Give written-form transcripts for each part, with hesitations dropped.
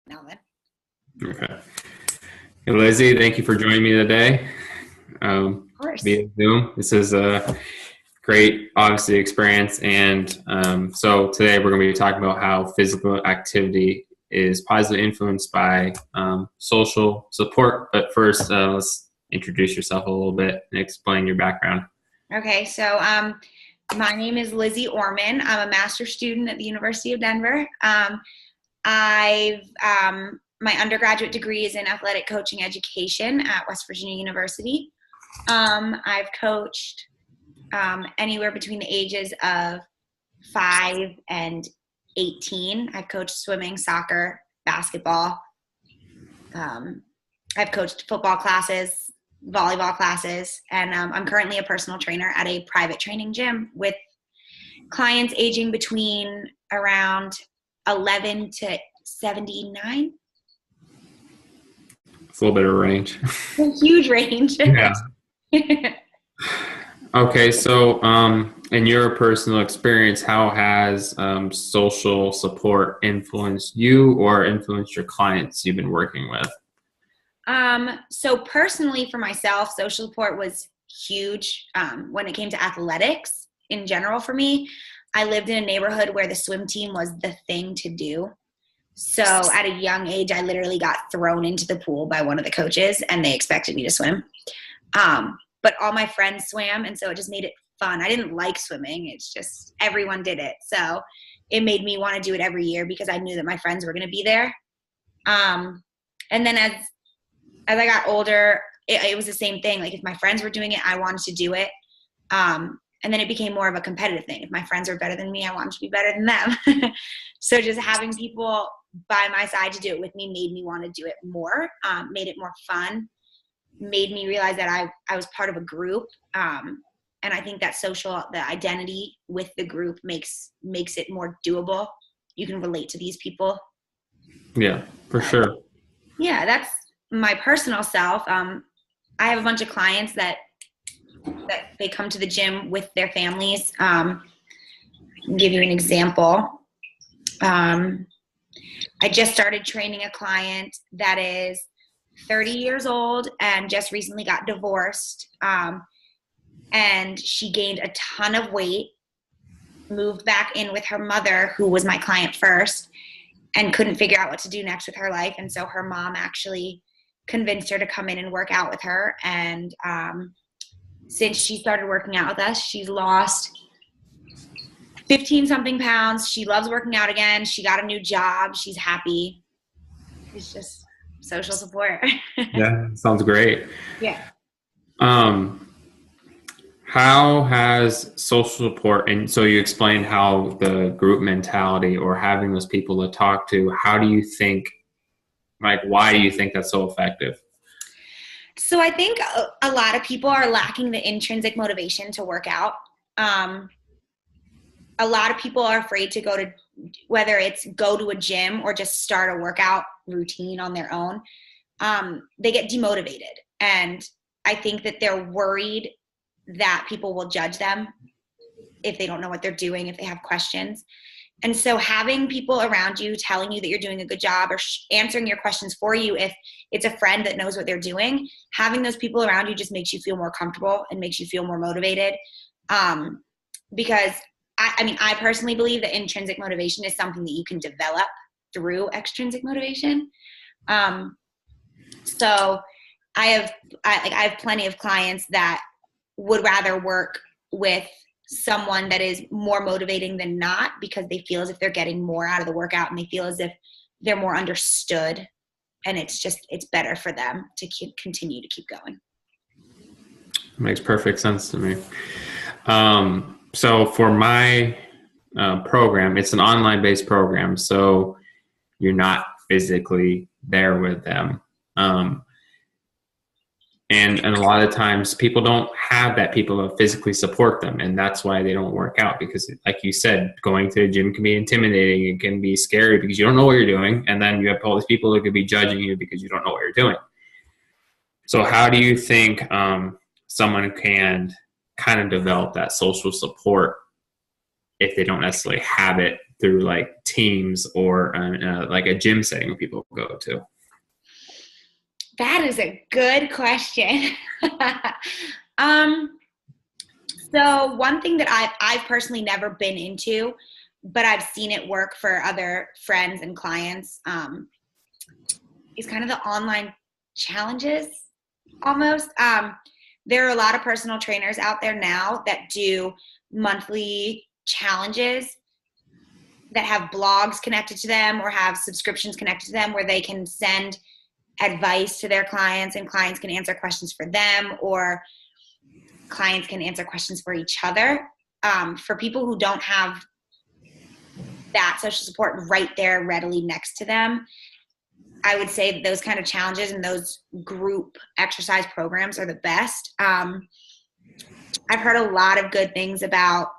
now then. Okay. Hey, Lizzie, thank you for joining me today Of course. via Zoom. This is a great, obviously, experience. And so today we're going to be talking about how physical activity is positively influenced by social support. But first, let's introduce yourself a little bit and explain your background. Okay, so my name is Lizzie Orman. I'm a master's student at the University of Denver. My undergraduate degree is in athletic coaching education at West Virginia University. I've coached anywhere between the ages of 5 and 18. I've coached swimming, soccer, basketball. I've coached football classes, volleyball classes, and I'm currently a personal trainer at a private training gym with clients aging between around 11 to 79. It's a little bit of a range. A huge range. Yeah. Okay, so in your personal experience, how has social support influenced you or influenced your clients you've been working with? So personally for myself, social support was huge when it came to athletics in general for me. I lived in a neighborhood where the swim team was the thing to do. So at a young age, I literally got thrown into the pool by one of the coaches and they expected me to swim. But all my friends swam, and so it just made it fun. I didn't like swimming. It's just everyone did it. So it made me want to do it every year because I knew that my friends were going to be there. And then as I got older, it was the same thing. Like if my friends were doing it, I wanted to do it. And then it became more of a competitive thing. If my friends were better than me, I wanted to be better than them. So just having people by my side to do it with me made me want to do it more, made it more fun, made me realize that I was part of a group. And I think that the identity with the group makes it more doable. You can relate to these people. Yeah, for sure. Yeah, that's my personal self. I have a bunch of clients that they come to the gym with their families. I can give you an example. I just started training a client that is 30 years old and just recently got divorced. And she gained a ton of weight, moved back in with her mother, who was my client first, and couldn't figure out what to do next with her life. And so her mom actually convinced her to come in and work out with her. And since she started working out with us, she's lost 15 something pounds. She loves working out again. She got a new job. She's happy. It's just social support. Yeah, sounds great. Yeah. How has social support, and so you explained how the group mentality or having those people to talk to, how do you think, why do you think that's so effective? So I think a lot of people are lacking the intrinsic motivation to work out. A lot of people are afraid to whether it's go to a gym or just start a workout routine on their own. They get demotivated. And I think that they're worried that people will judge them if they don't know what they're doing, if they have questions. And so having people around you telling you that you're doing a good job or answering your questions for you, if it's a friend that knows what they're doing, having those people around you just makes you feel more comfortable and makes you feel more motivated. Because I personally believe that intrinsic motivation is something that you can develop through extrinsic motivation. So I have plenty of clients that would rather work with someone that is more motivating than not, because they feel as if they're getting more out of the workout and they feel as if they're more understood, and it's better for them to continue to keep going. Makes perfect sense to me. So for my program, it's an online based program, so you're not physically there with them. And a lot of times people don't have that people to physically support them. And that's why they don't work out, because like you said, going to the gym can be intimidating. It can be scary because you don't know what you're doing. And then you have all these people that could be judging you because you don't know what you're doing. So how do you think someone can kind of develop that social support if they don't necessarily have it through like Teams or like a gym setting where people go to? That is a good question. So one thing that I've personally never been into, but I've seen it work for other friends and clients, is kind of the online challenges almost. There are a lot of personal trainers out there now that do monthly challenges that have blogs connected to them or have subscriptions connected to them where they can send advice to their clients and clients can answer questions for them, or clients can answer questions for each other. For people who don't have that social support right there readily next to them, I would say that those kind of challenges and those group exercise programs are the best. I've heard a lot of good things about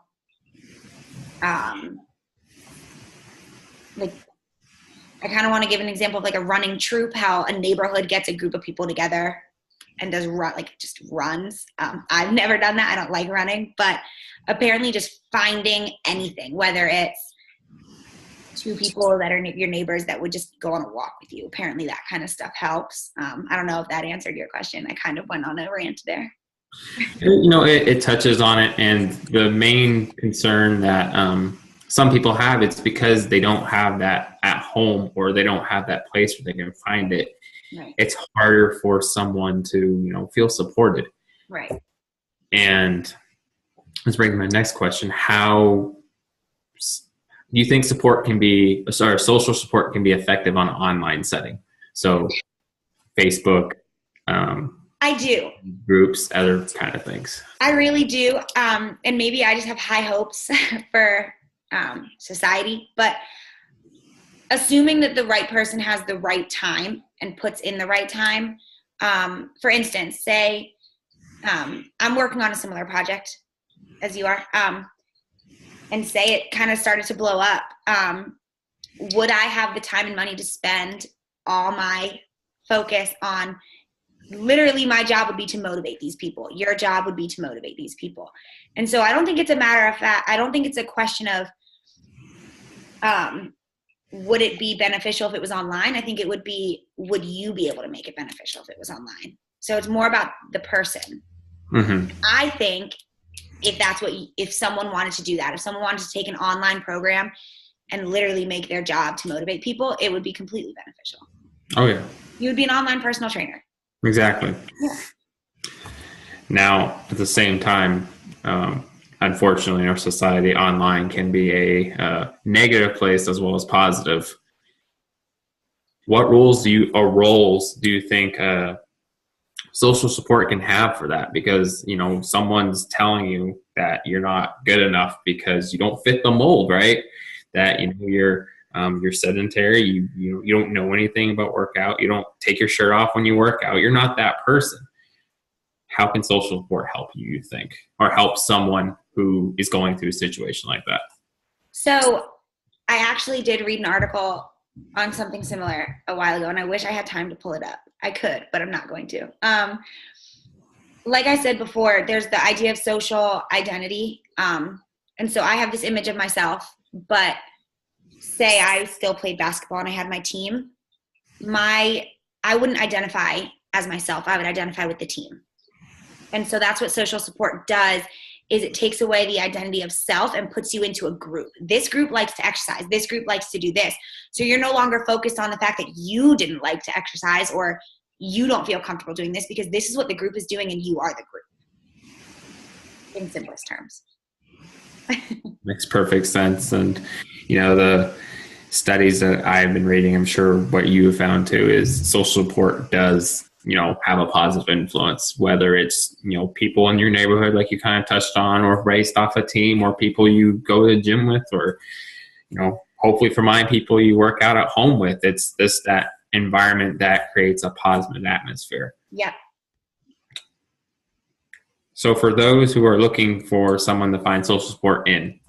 like, I kind of want to give an example of like a running troop, how a neighborhood gets a group of people together and does just runs. I've never done that. I don't like running, but apparently just finding anything, whether it's two people that are your neighbors that would just go on a walk with you. Apparently that kind of stuff helps. I don't know if that answered your question. I kind of went on a rant there. It touches on it. And the main concern that some people have, it's because they don't have that at home or they don't have that place where they can find it. Right. It's harder for someone to, feel supported. Right. And let's bring my next question. How do you think social support can be effective on an online setting? So Facebook, I do. groups, other kind of things. I really do. And maybe I just have high hopes for society, but assuming that the right person has the right time and puts in the right time. For instance, say I'm working on a similar project as you are, and say it kind of started to blow up. Would I have the time and money to spend all my focus on, literally my job would be to motivate these people. Your job would be to motivate these people. And so I don't think it's a matter of that. I don't think it's a question of, would it be beneficial if it was online? I think it would be, would you be able to make it beneficial if it was online? So it's more about the person. Mm-hmm. I think if someone wanted to do that, if someone wanted to take an online program and literally make their job to motivate people, it would be completely beneficial. Oh yeah. You would be an online personal trainer. Exactly. Yeah. Now, at the same time, unfortunately, in our society, online can be a negative place as well as positive. What roles do you think social support can have for that? Because someone's telling you that you're not good enough because you don't fit the mold, right? That you're sedentary. You don't know anything about workout. You don't take your shirt off when you work out. You're not that person. How can social support help you think, or help someone who is going through a situation like that? So I actually did read an article on something similar a while ago, and I wish I had time to pull it up. I could, but I'm not going to. Like I said before, there's the idea of social identity. And so I have this image of myself, but say I still played basketball and I had my team, I wouldn't identify as myself. I would identify with the team. And so that's what social support does, is it takes away the identity of self and puts you into a group. This group likes to exercise. This group likes to do this. So you're no longer focused on the fact that you didn't like to exercise or you don't feel comfortable doing this, because this is what the group is doing and you are the group. In simplest terms. Makes perfect sense. And, the studies that I've been reading, I'm sure what you have found too, is social support does have a positive influence, whether it's, people in your neighborhood, like you kind of touched on, or raised off a team, or people you go to the gym with, or, hopefully for mine, people you work out at home with. It's that environment that creates a positive atmosphere. Yeah. So for those who are looking for someone to find social support in,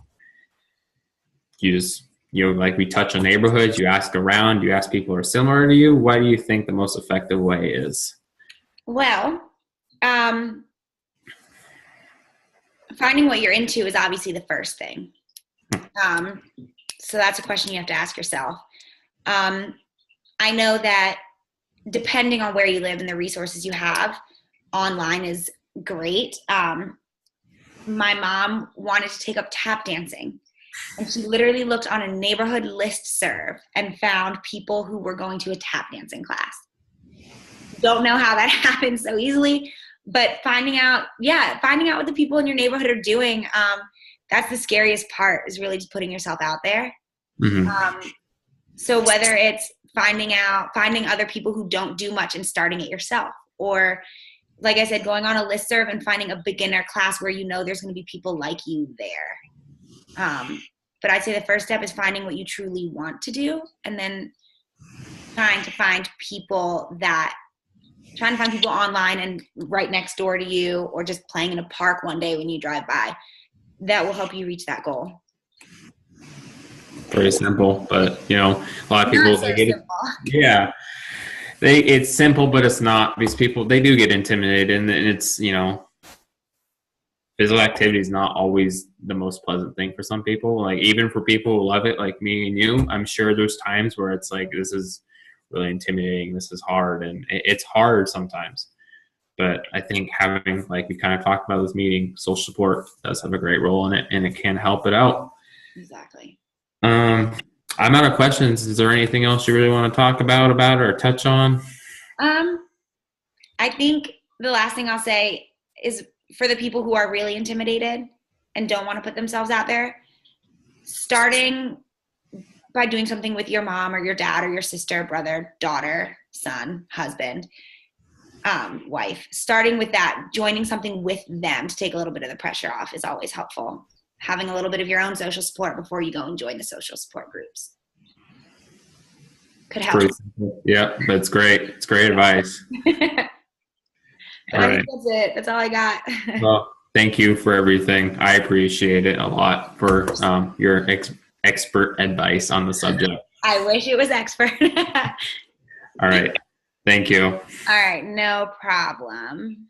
like we touch on neighborhoods, you ask around, you ask people who are similar to you. What do you think the most effective way is? Well, finding what you're into is obviously the first thing. So that's a question you have to ask yourself. I know that depending on where you live and the resources you have, online is great. My mom wanted to take up tap dancing, and she literally looked on a neighborhood listserv and found people who were going to a tap dancing class. Don't know how that happened so easily, but finding out what the people in your neighborhood are doing, that's the scariest part, is really just putting yourself out there. Mm-hmm. So whether it's finding other people who don't do much and starting it yourself, or like I said, going on a listserv and finding a beginner class where you know there's going to be people like you there. But I'd say the first step is finding what you truly want to do, and then trying to find people online and right next door to you, or just playing in a park one day when you drive by. That will help you reach that goal. Pretty simple, but a lot of people, they get it. Simple. Yeah. It's simple, but it's not. These people, they do get intimidated, and it's, physical activity is not always the most pleasant thing for some people. Like, even for people who love it, like me and you, I'm sure there's times where it's like, this is really intimidating. This is hard. And it's hard sometimes. But I think having, like we kind of talked about this meeting, social support does have a great role in it, and it can help it out. Exactly. I'm out of questions. Is there anything else you really want to talk about or touch on? I think the last thing I'll say is, for the people who are really intimidated and don't want to put themselves out there, starting by doing something with your mom or your dad or your sister, brother, daughter, son, husband, wife, starting with that, joining something with them to take a little bit of the pressure off is always helpful. Having a little bit of your own social support before you go and join the social support groups could help. Yeah, that's great. It's great advice. All right. I think that's it. That's all I got. Well, thank you for everything. I appreciate it a lot for your expert advice on the subject. I wish it was expert. All right. Thank you. All right. No problem.